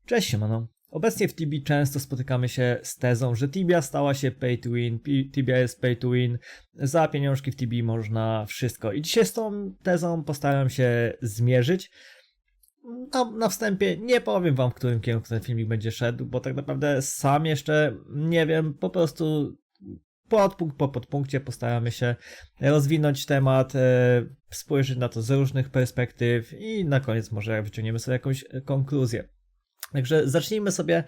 Cześć siemano. Obecnie w Tibie często spotykamy się z tezą, że Tibia stała się pay to win, Tibia jest pay to win, za pieniążki w Tibii można wszystko. I dzisiaj z tą tezą postaram się zmierzyć. Na wstępie nie powiem wam, w którym kierunku ten filmik będzie szedł, bo tak naprawdę sam jeszcze nie wiem, po prostu podpunkt po podpunkcie postaramy się rozwinąć temat, spojrzeć na to z różnych perspektyw i na koniec może wyciągniemy sobie jakąś konkluzję. Także zacznijmy sobie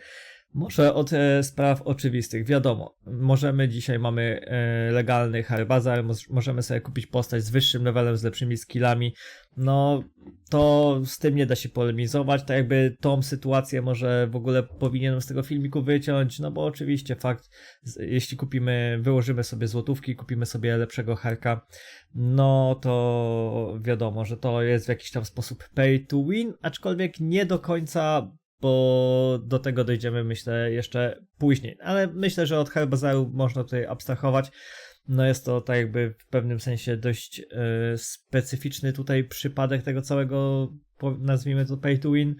może od spraw oczywistych. Wiadomo, dzisiaj mamy legalny Harbazar, możemy sobie kupić postać z wyższym levelem, z lepszymi skillami. No to z tym nie da się polemizować, tak jakby tą sytuację może w ogóle powinienem z tego filmiku wyciąć, no bo oczywiście fakt, jeśli wyłożymy sobie złotówki, kupimy sobie lepszego Harka, no to wiadomo, że to jest w jakiś tam sposób pay to win, aczkolwiek nie do końca, bo do tego dojdziemy myślę jeszcze później, ale myślę, że od Harbazaru można tutaj abstrahować. No jest to tak jakby w pewnym sensie dość specyficzny tutaj przypadek tego całego, nazwijmy to pay to win,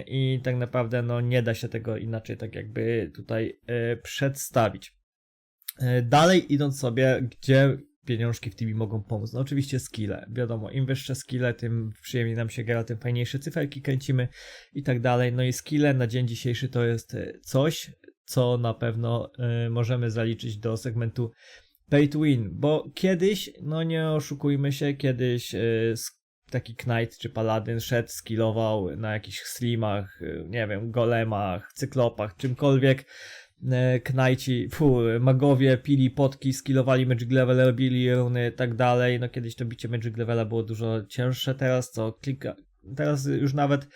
i tak naprawdę no nie da się tego inaczej tak jakby tutaj przedstawić. Dalej idąc sobie, gdzie pieniążki w Tibie mogą pomóc? No oczywiście skille. Wiadomo, im wyższe skille, tym przyjemniej nam się gra, tym fajniejsze cyferki kręcimy i tak dalej. No i skille na dzień dzisiejszy to jest coś, co na pewno możemy zaliczyć do segmentu pay to win, bo kiedyś, no nie oszukujmy się, kiedyś taki Knight czy Paladyn szedł, skillował na jakichś slimach, nie wiem, golemach, cyklopach, czymkolwiek. Knajci, magowie pili potki, skillowali magic level, robili runy, tak dalej. No kiedyś to bicie magic levela było dużo cięższe, teraz już nawet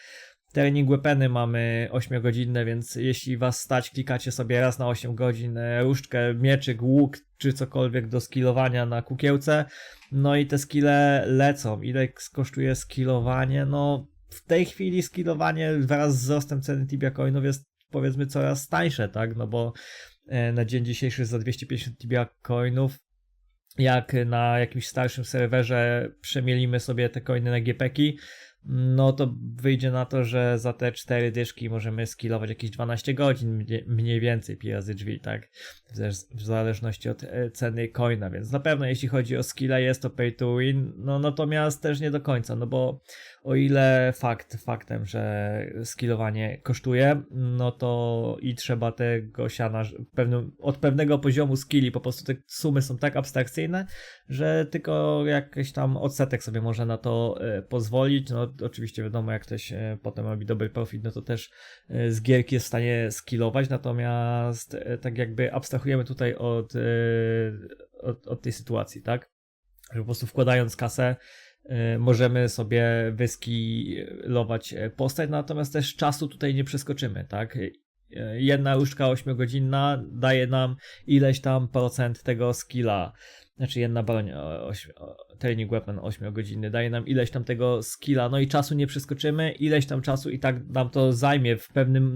training weapony mamy 8-godzinne, więc jeśli was stać, klikacie sobie raz na 8 godzin różdżkę, mieczyk, łuk czy cokolwiek do skillowania na kukiełce, no i te skille lecą. Ile kosztuje skillowanie? No w tej chwili skillowanie wraz z wzrostem ceny Tibia Coinów jest powiedzmy coraz tańsze, tak, no bo na dzień dzisiejszy za 250 Tibia Coinów, jak na jakimś starszym serwerze przemielimy sobie te coiny na GPeki, no to wyjdzie na to, że za te 4 dyszki możemy skillować jakieś 12 godzin, mniej więcej pi razy drzwi, tak, w zależności od ceny coina, więc na pewno jeśli chodzi o skilla jest to pay to win, no natomiast też nie do końca, no bo o ile faktem, że skillowanie kosztuje, no to i trzeba tego siana od pewnego poziomu skilli, po prostu te sumy są tak abstrakcyjne, że tylko jakiś tam odsetek sobie może na to pozwolić. No oczywiście wiadomo, jak ktoś potem robi dobry profit, no to też z gierki jest w stanie skillować, natomiast tak jakby abstrahujemy tutaj od tej sytuacji, tak? Że po prostu wkładając kasę możemy sobie wyskillować postać, natomiast też czasu tutaj nie przeskoczymy, tak? Jedna różdżka 8-godzinna daje nam ileś tam procent tego skilla, znaczy jedna broń training weapon 8-godzinny daje nam ileś tam tego skilla, no i czasu nie przeskoczymy, ileś tam czasu i tak nam to zajmie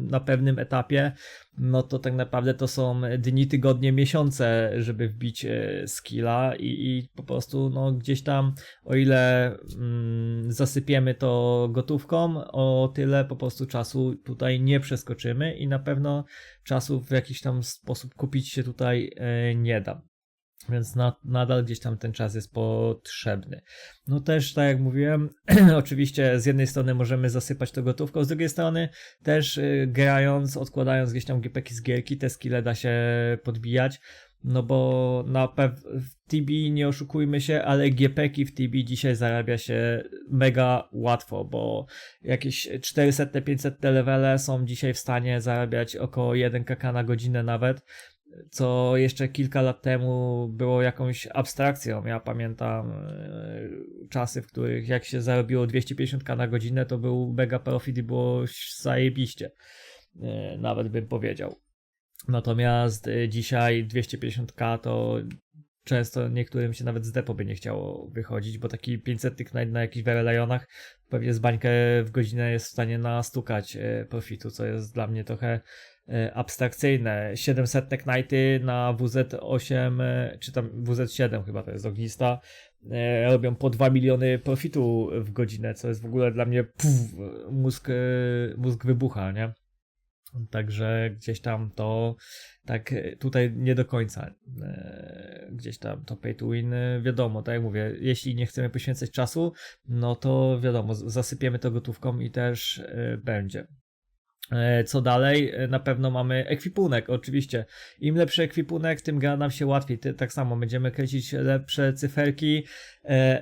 na pewnym etapie, no to tak naprawdę to są dni, tygodnie, miesiące, żeby wbić skilla i po prostu no gdzieś tam o ile zasypiemy to gotówką, o tyle po prostu czasu tutaj nie przeskoczymy i na pewno czasu w jakiś tam sposób kupić się tutaj nie da. Więc nadal gdzieś tam ten czas jest potrzebny. No też, tak jak mówiłem, oczywiście z jednej strony możemy zasypać to gotówką, z drugiej strony też grając, odkładając gdzieś tam GPeki z gierki, te skille da się podbijać. No bo w Tibii nie oszukujmy się, ale GPeki w Tibii dzisiaj zarabia się mega łatwo, bo jakieś 400-500 levele są dzisiaj w stanie zarabiać około 1kk na godzinę nawet, co jeszcze kilka lat temu było jakąś abstrakcją. Ja pamiętam czasy, w których jak się zarobiło 250k na godzinę, to był mega profit i było zajebiście, nawet bym powiedział. Natomiast dzisiaj 250k to często niektórym się nawet z depo by nie chciało wychodzić, bo taki 500 na jakichś Verelejonach pewnie z bańkę w godzinę jest w stanie nastukać profitu, co jest dla mnie trochę abstrakcyjne. 700 Knighty na WZ8 czy tam WZ7 chyba to jest ognista, robią po 2 miliony profitu w godzinę, co jest w ogóle dla mnie mózg wybucha, nie? Także gdzieś tam to tak tutaj nie do końca. Gdzieś tam to pay to win, wiadomo, tak jak mówię, jeśli nie chcemy poświęcać czasu, no to wiadomo, zasypiemy to gotówką i też będzie. Co dalej? Na pewno mamy ekwipunek, oczywiście. Im lepszy ekwipunek, tym gra nam się łatwiej. Tak samo będziemy kręcić lepsze cyferki.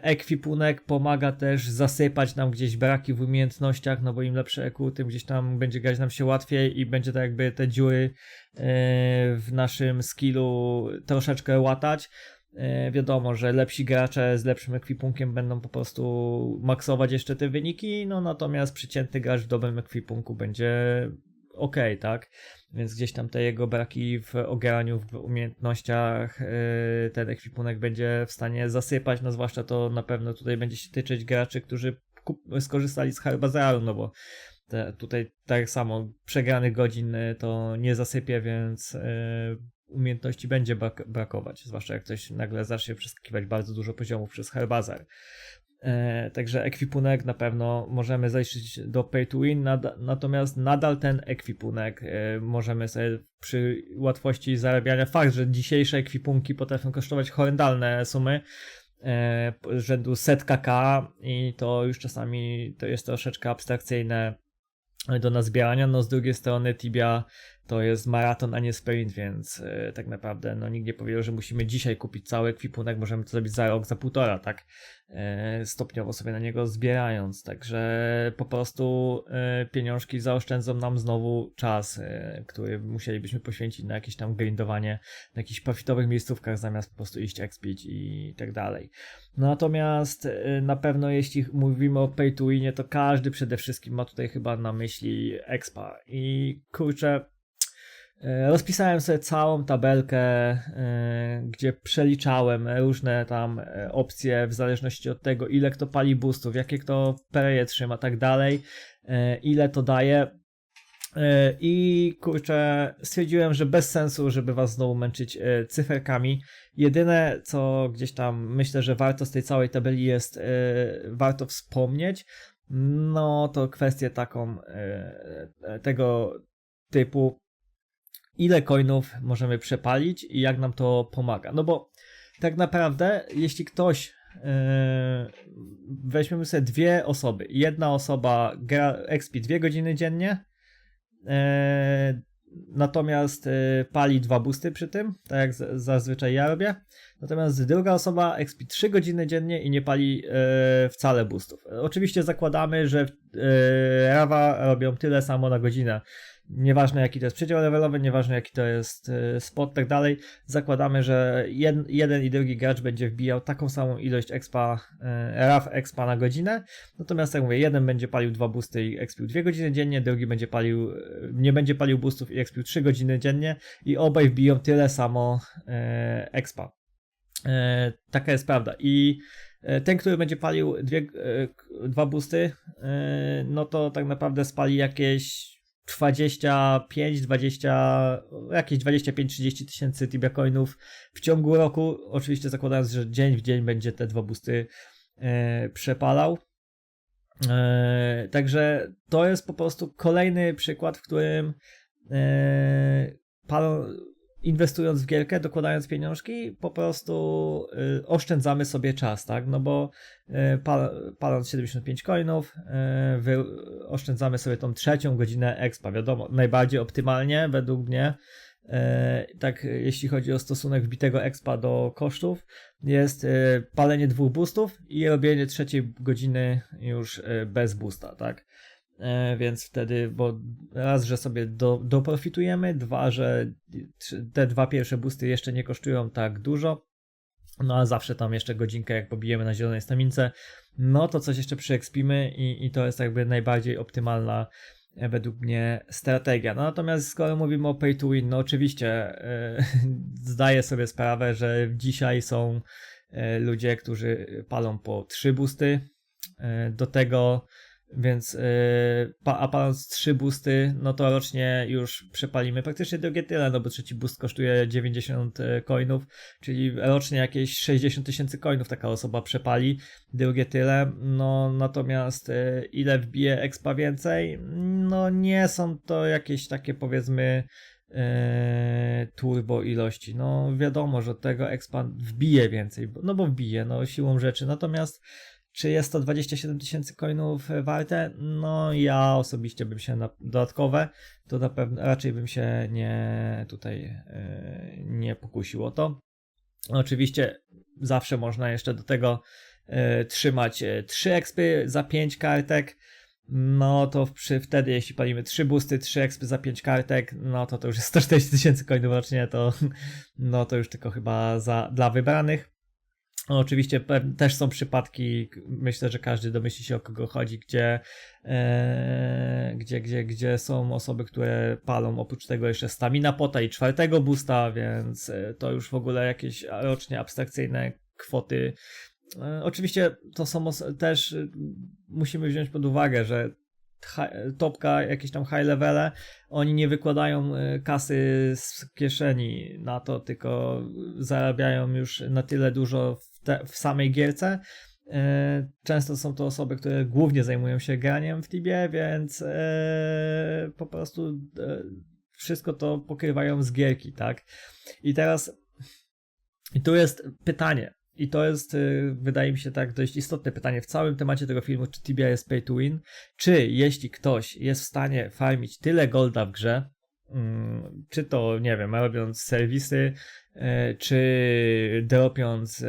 Ekwipunek pomaga też zasypać nam gdzieś braki w umiejętnościach, no bo im lepsze EQ, tym gdzieś tam będzie grać nam się łatwiej i będzie tak jakby te dziury w naszym skillu troszeczkę łatać. Wiadomo, że lepsi gracze z lepszym ekwipunkiem będą po prostu maksować jeszcze te wyniki, no natomiast przeciętny gracz w dobrym ekwipunku będzie ok, tak? Więc gdzieś tam te jego braki w ograniu, w umiejętnościach ten ekwipunek będzie w stanie zasypać, no zwłaszcza to na pewno tutaj będzie się tyczyć graczy, którzy skorzystali z Herbazaru, no bo tutaj tak samo przegranych godzin to nie zasypie, więc umiejętności będzie brakować, zwłaszcza jak ktoś nagle zacznie przeskakiwać bardzo dużo poziomów przez Herbazar. Także ekwipunek na pewno możemy zajrzeć do pay to win, natomiast nadal ten ekwipunek możemy sobie przy łatwości zarabiania, fakt, że dzisiejsze ekwipunki potrafią kosztować horrendalne sumy, rzędu setka K i to już czasami to jest troszeczkę abstrakcyjne do nazbierania, no z drugiej strony Tibia to jest maraton, a nie sprint, więc tak naprawdę no nikt nie powiedział, że musimy dzisiaj kupić cały ekwipunek, możemy to zrobić za rok, za półtora, tak, stopniowo sobie na niego zbierając, także po prostu pieniążki zaoszczędzą nam znowu czas, który musielibyśmy poświęcić na jakieś tam grindowanie na jakichś profitowych miejscówkach, zamiast po prostu iść expić i tak dalej. Natomiast na pewno jeśli mówimy o pay to winie, to każdy przede wszystkim ma tutaj chyba na myśli expa i kurczę, rozpisałem sobie całą tabelkę, gdzie przeliczałem różne tam opcje w zależności od tego, ile kto pali boostów, jakie kto pereje trzyma, tak dalej, ile to daje. I kurczę, stwierdziłem, że bez sensu, żeby was znowu męczyć cyferkami. Jedyne, co gdzieś tam myślę, że warto z tej całej tabeli jest, warto wspomnieć, no to kwestię taką tego typu, ile coinów możemy przepalić i jak nam to pomaga. No bo tak naprawdę, jeśli ktoś weźmiemy sobie dwie osoby, jedna osoba gra expi 2 godziny dziennie, natomiast pali 2 boosty przy tym, tak jak zazwyczaj ja robię, natomiast druga osoba expi 3 godziny dziennie i nie pali wcale boostów. Oczywiście zakładamy, że Rawa robią tyle samo na godzinę. Nieważne jaki to jest przedział levelowy, nieważne jaki to jest spot, tak dalej, zakładamy, że jeden i drugi gracz będzie wbijał taką samą ilość expa, RAV expa na godzinę, natomiast jak mówię, jeden będzie palił 2 boosty i expił 2 godziny dziennie, drugi będzie palił, nie będzie palił boostów i expił 3 godziny dziennie i obaj wbiją tyle samo expa. Taka jest prawda i ten, który będzie palił 2 boosty, no to tak naprawdę spali jakieś 25-30 tysięcy Tibia coinów w ciągu roku, oczywiście zakładając, że dzień w dzień będzie te 2 boosty przepalał. Także to jest po prostu kolejny przykład, w którym inwestując w gierkę, dokładając pieniążki, po prostu oszczędzamy sobie czas, tak? No bo paląc 75 coinów, oszczędzamy sobie tą 3 godzinę expa. Wiadomo, najbardziej optymalnie według mnie, tak jeśli chodzi o stosunek wbitego expa do kosztów, jest palenie 2 boostów i robienie 3 godziny już bez boosta, tak? Więc wtedy, bo raz, że sobie doprofitujemy, dwa, że te 2 pierwsze boosty jeszcze nie kosztują tak dużo, no a zawsze tam jeszcze godzinkę jak pobijemy na zielonej stamince, no to coś jeszcze przyekspimy i to jest jakby najbardziej optymalna według mnie strategia. No natomiast skoro mówimy o pay to win, no oczywiście zdaję sobie sprawę, że dzisiaj są ludzie, którzy palą po 3 boosty, do tego Więc a paląc 3 boosty, no to rocznie już przepalimy praktycznie drugie tyle, no bo trzeci boost kosztuje 90 coinów, czyli rocznie jakieś 60 000 coinów taka osoba przepali, drugie tyle, no natomiast ile wbije expa więcej, no nie są to jakieś takie powiedzmy turbo ilości, no wiadomo, że od tego expa wbije więcej, no bo wbije, no siłą rzeczy, natomiast czy jest to 27 000 coinów warte? No ja osobiście bym się na dodatkowe, to na pewno raczej bym się nie pokusił o to. Oczywiście zawsze można jeszcze do tego trzymać 3 expy za 5 kartek. No to wtedy jeśli palimy 3 boosty, 3 expy za 5 kartek, no to już jest 140 000 coinów rocznie, no to już tylko chyba dla wybranych. No, oczywiście też są przypadki, myślę, że każdy domyśli się o kogo chodzi, gdzie są osoby, które palą oprócz tego jeszcze stamina pota i 4 boosta, więc to już w ogóle jakieś rocznie abstrakcyjne kwoty. Oczywiście to są też musimy wziąć pod uwagę, że topka, jakieś tam high levele, oni nie wykładają kasy z kieszeni na to, tylko zarabiają już na tyle dużo w samej gierce. Często są to osoby, które głównie zajmują się graniem w Tibie, więc po prostu wszystko to pokrywają z gierki, tak? I tu jest pytanie. I to jest, wydaje mi się, tak dość istotne pytanie w całym temacie tego filmu, czy Tibia jest pay to win, czy jeśli ktoś jest w stanie farmić tyle golda w grze, czy to, nie wiem, robiąc serwisy, czy dropiąc,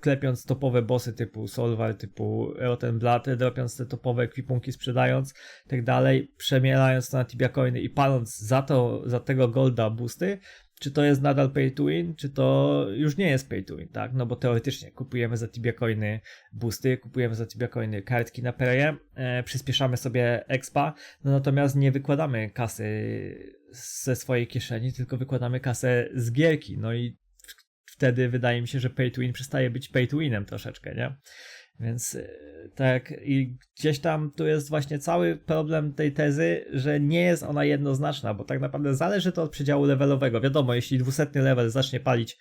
klepiąc topowe bossy typu Solvar, typu Rotten Blood, dropiąc te topowe ekwipunki, sprzedając, tak dalej, przemierając to na Tibia coiny i paląc za tego golda boosty, czy to jest nadal pay to win, czy to już nie jest pay to win, tak? No bo teoretycznie kupujemy za Tibia coiny boosty, kupujemy za Tibia coiny kartki na preje, przyspieszamy sobie expa, no natomiast nie wykładamy kasy ze swojej kieszeni, tylko wykładamy kasę z gierki, no i wtedy wydaje mi się, że pay to win przestaje być pay to winem troszeczkę, nie? Więc tak, i gdzieś tam tu jest właśnie cały problem tej tezy, że nie jest ona jednoznaczna, bo tak naprawdę zależy to od przedziału levelowego. Wiadomo, jeśli 200 level zacznie palić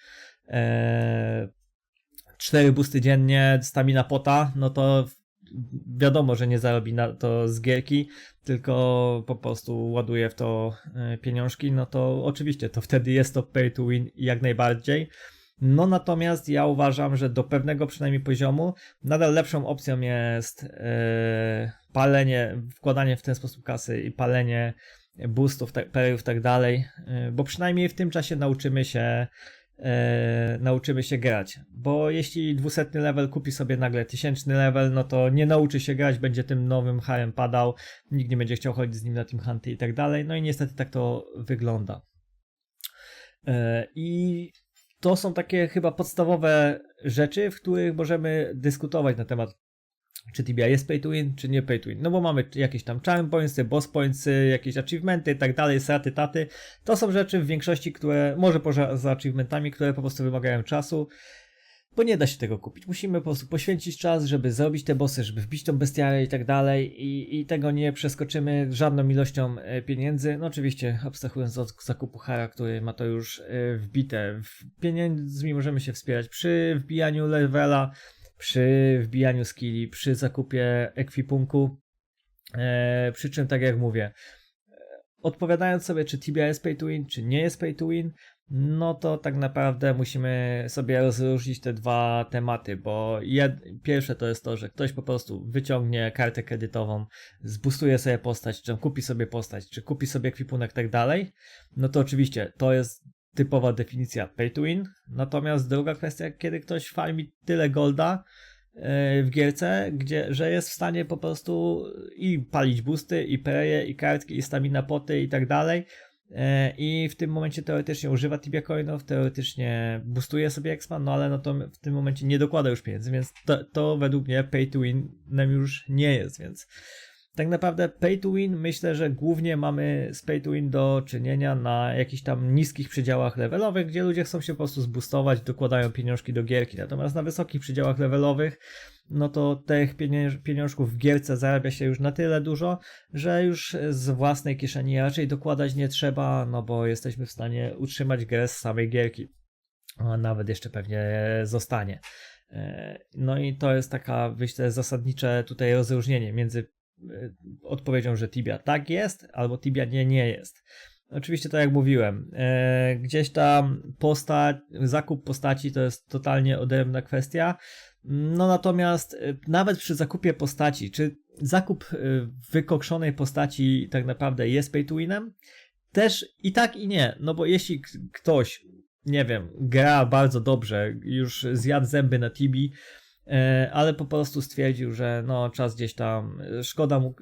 4 boosty dziennie, stamina pota, no to wiadomo, że nie zarobi na to z gierki, tylko po prostu ładuje w to pieniążki, no to oczywiście to wtedy jest to pay to win jak najbardziej. No natomiast ja uważam, że do pewnego przynajmniej poziomu nadal lepszą opcją jest wkładanie w ten sposób kasy i palenie boostów, perów i tak dalej, bo przynajmniej w tym czasie nauczymy się grać, bo jeśli 200 level kupi sobie nagle 1000 level, no to nie nauczy się grać, będzie tym nowym harem padał, nikt nie będzie chciał chodzić z nim na team hunty i tak dalej, no i niestety tak to wygląda. I to są takie chyba podstawowe rzeczy, w których możemy dyskutować na temat, czy Tibia jest pay to win, czy nie pay to win. No bo mamy jakieś tam charm pointsy, boss pointsy, jakieś achievementy i tak dalej, sraty, taty. To są rzeczy w większości, które, może poza achievementami, które po prostu wymagają czasu, bo nie da się tego kupić. Musimy po prostu poświęcić czas, żeby zrobić te bossy, żeby wbić tą bestiarę i tak dalej i tego nie przeskoczymy żadną ilością pieniędzy. No oczywiście abstrahując od zakupu hara, który ma to już wbite. Pieniędzmi możemy się wspierać przy wbijaniu levela, przy wbijaniu skilli, przy zakupie ekwipunku, przy czym tak jak mówię, odpowiadając sobie, czy Tibia jest pay to win, czy nie jest pay to win, no to tak naprawdę musimy sobie rozróżnić te dwa tematy, bo pierwsze to jest to, że ktoś po prostu wyciągnie kartę kredytową, zboostuje sobie postać, czy kupi sobie postać, czy kupi sobie ekwipunek, tak dalej, no to oczywiście to jest typowa definicja pay to win, natomiast druga kwestia, kiedy ktoś farmi tyle golda w gierce, że jest w stanie po prostu i palić boosty, i preje, i kartki, i stamina poty i tak dalej, i w tym momencie teoretycznie używa Tibia coinów, teoretycznie boostuje sobie expa, no ale no to w tym momencie nie dokłada już pieniędzy, więc to według mnie pay to winem już nie jest, więc tak naprawdę pay to win, myślę, że głównie mamy z pay to win do czynienia na jakichś tam niskich przedziałach levelowych, gdzie ludzie chcą się po prostu zboostować, dokładają pieniążki do gierki. Natomiast na wysokich przedziałach levelowych, no to tych pieniążków w gierce zarabia się już na tyle dużo, że już z własnej kieszeni raczej dokładać nie trzeba, no bo jesteśmy w stanie utrzymać grę z samej gierki. A nawet jeszcze pewnie zostanie. No i to jest taka, myślę, zasadnicze tutaj rozróżnienie między odpowiedzią, że Tibia tak jest, albo Tibia nie jest. Oczywiście tak jak mówiłem, gdzieś tam zakup postaci to jest totalnie odrębna kwestia, no natomiast nawet przy zakupie postaci, czy zakup wykokszonej postaci tak naprawdę jest pay to winem? Też i tak i nie, no bo jeśli ktoś, nie wiem, gra bardzo dobrze, już zjadł zęby na Tibii, ale po prostu stwierdził, że no czas gdzieś tam, szkoda mu,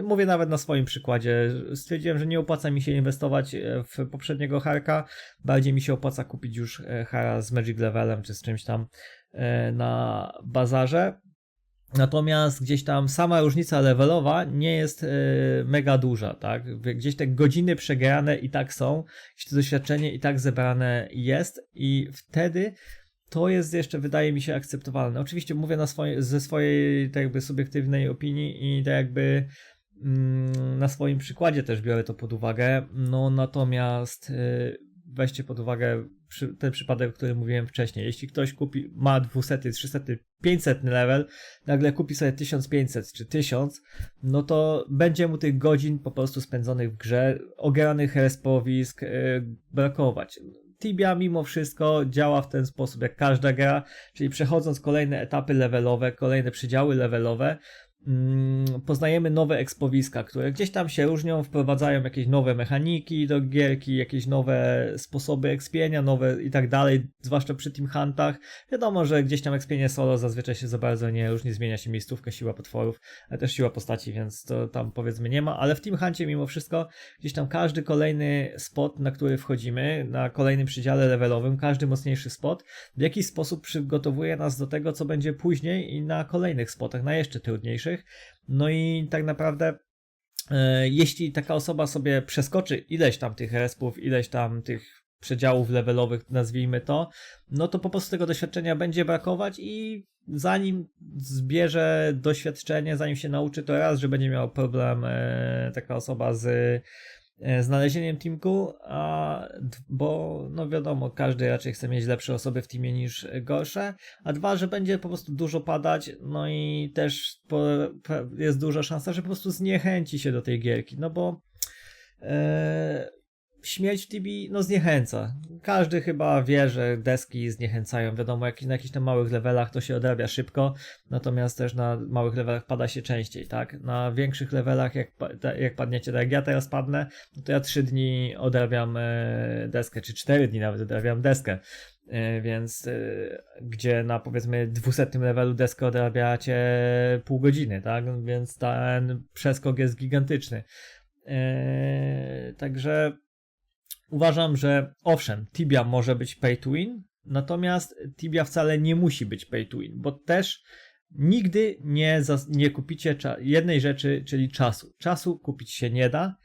mówię nawet na swoim przykładzie, stwierdziłem, że nie opłaca mi się inwestować w poprzedniego Harka, bardziej mi się opłaca kupić już Hara z Magic Levelem, czy z czymś tam na bazarze. Natomiast gdzieś tam sama różnica levelowa nie jest mega duża, tak? Gdzieś te godziny przegrane i tak są, gdzieś to doświadczenie i tak zebrane jest i wtedy to jest jeszcze, wydaje mi się, akceptowalne. Oczywiście mówię ze swojej tak jakby subiektywnej opinii i tak jakby na swoim przykładzie też biorę to pod uwagę, no natomiast weźcie pod uwagę ten przypadek, o którym mówiłem wcześniej. Jeśli ktoś ma 200, 300, 500 level, nagle kupi sobie 1500 czy 1000, no to będzie mu tych godzin po prostu spędzonych w grze, ogranych respowisk brakować. Tibia mimo wszystko działa w ten sposób jak każda gra, czyli przechodząc kolejne etapy levelowe, kolejne przedziały levelowe, poznajemy nowe ekspowiska, które gdzieś tam się różnią, wprowadzają jakieś nowe mechaniki do gierki, jakieś nowe sposoby ekspienia, nowe i tak dalej, zwłaszcza przy Team Huntach. Wiadomo, że gdzieś tam ekspienie solo zazwyczaj się za bardzo nie różni, zmienia się miejscówka, siła potworów, ale też siła postaci, więc to tam powiedzmy nie ma, ale w Team Huncie mimo wszystko gdzieś tam każdy kolejny spot, na który wchodzimy, na kolejnym przedziale levelowym, każdy mocniejszy spot, w jakiś sposób przygotowuje nas do tego, co będzie później i na kolejnych spotach, na jeszcze trudniejszych. No i tak naprawdę jeśli taka osoba sobie przeskoczy ileś tam tych respów, ileś tam tych przedziałów levelowych, nazwijmy to, no to po prostu tego doświadczenia będzie brakować i zanim zbierze doświadczenie, zanim się nauczy, to raz, że będzie miał problem taka osoba z znalezieniem teamku, bo no wiadomo, każdy raczej chce mieć lepsze osoby w teamie niż gorsze, a dwa, że będzie po prostu dużo padać, no i też jest duża szansa, że po prostu zniechęci się do tej gierki, no bo śmierć w Tibii no zniechęca. Każdy chyba wie, że deski zniechęcają. Wiadomo, na jakichś tam małych levelach to się odrabia szybko, natomiast też na małych levelach pada się częściej, tak? Na większych levelach, jak padniecie, tak jak ja teraz padnę, to ja 3 dni odrabiam deskę, czy 4 dni nawet odrabiam deskę. Więc gdzie na powiedzmy 200 levelu deskę odrabiacie pół godziny, tak? Więc ten przeskok jest gigantyczny. Także uważam, że owszem, Tibia może być pay to win, natomiast Tibia wcale nie musi być pay to win, bo też nigdy nie kupicie jednej rzeczy, czyli czasu. Czasu kupić się nie da.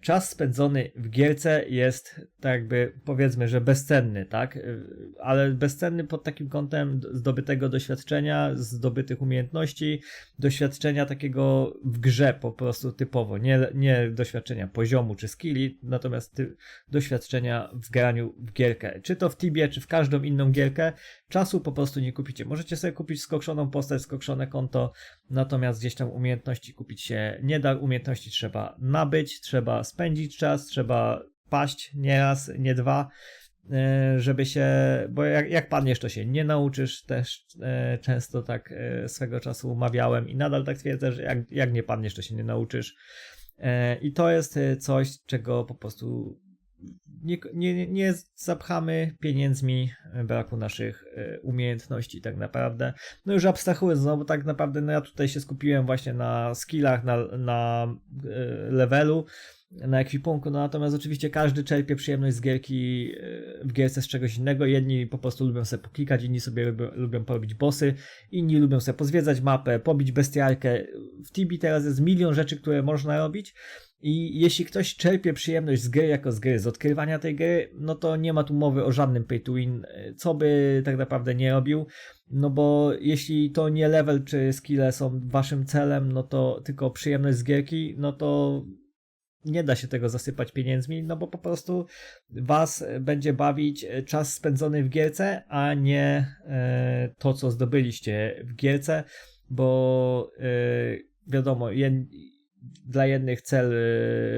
Czas spędzony w gierce jest tak jakby powiedzmy, że bezcenny, tak? Ale bezcenny pod takim kątem zdobytego doświadczenia, zdobytych umiejętności, doświadczenia takiego w grze po prostu typowo, nie doświadczenia poziomu czy skilli, natomiast doświadczenia w graniu w gierkę. Czy to w Tibie, czy w każdą inną gierkę, czasu po prostu nie kupicie. Możecie sobie kupić skokszoną postać, skokszone konto, natomiast gdzieś tam umiejętności kupić się nie da, umiejętności trzeba nabyć, trzeba spędzić czas, trzeba paść nie raz, nie dwa, żeby się, bo jak padniesz, to się nie nauczysz, też często tak swego czasu mawiałem i nadal tak twierdzę, że jak nie padniesz, to się nie nauczysz. I to jest coś, czego po prostu nie zapchamy pieniędzmi braku naszych umiejętności tak naprawdę. No już abstrahując, no bo tak naprawdę no ja tutaj się skupiłem właśnie na skillach, na levelu, na ekwipunku, no natomiast oczywiście każdy czerpie przyjemność z gierki, w gierce z czegoś innego. Jedni po prostu lubią sobie poklikać, inni sobie lubią porobić bossy, inni lubią sobie pozwiedzać mapę, pobić bestialkę. W Tibi teraz jest milion rzeczy, które można robić i jeśli ktoś czerpie przyjemność z gry jako z gry, z odkrywania tej gry, no to nie ma tu mowy o żadnym pay to win, co by tak naprawdę nie robił, no bo jeśli to nie level czy skille są waszym celem, no to tylko przyjemność z gierki, no to nie da się tego zasypać pieniędzmi, no bo po prostu was będzie bawić czas spędzony w gierce, a nie to, co zdobyliście w gierce, bo wiadomo, dla jednych cel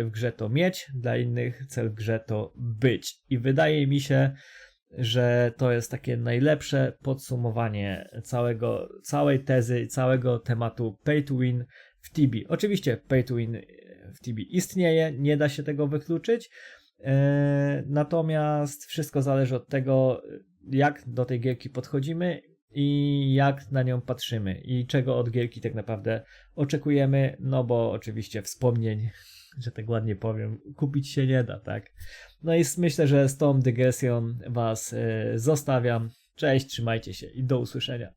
w grze to mieć, dla innych cel w grze to być. I wydaje mi się, że to jest takie najlepsze podsumowanie całej tezy, całego tematu pay to win w Tibi. Oczywiście pay to win w Tibi istnieje, nie da się tego wykluczyć, natomiast wszystko zależy od tego, jak do tej gierki podchodzimy i jak na nią patrzymy i czego od gierki tak naprawdę oczekujemy, no bo oczywiście wspomnień, że tak ładnie powiem, kupić się nie da, tak? No i myślę, że z tą dygresją was zostawiam. Cześć, trzymajcie się i do usłyszenia.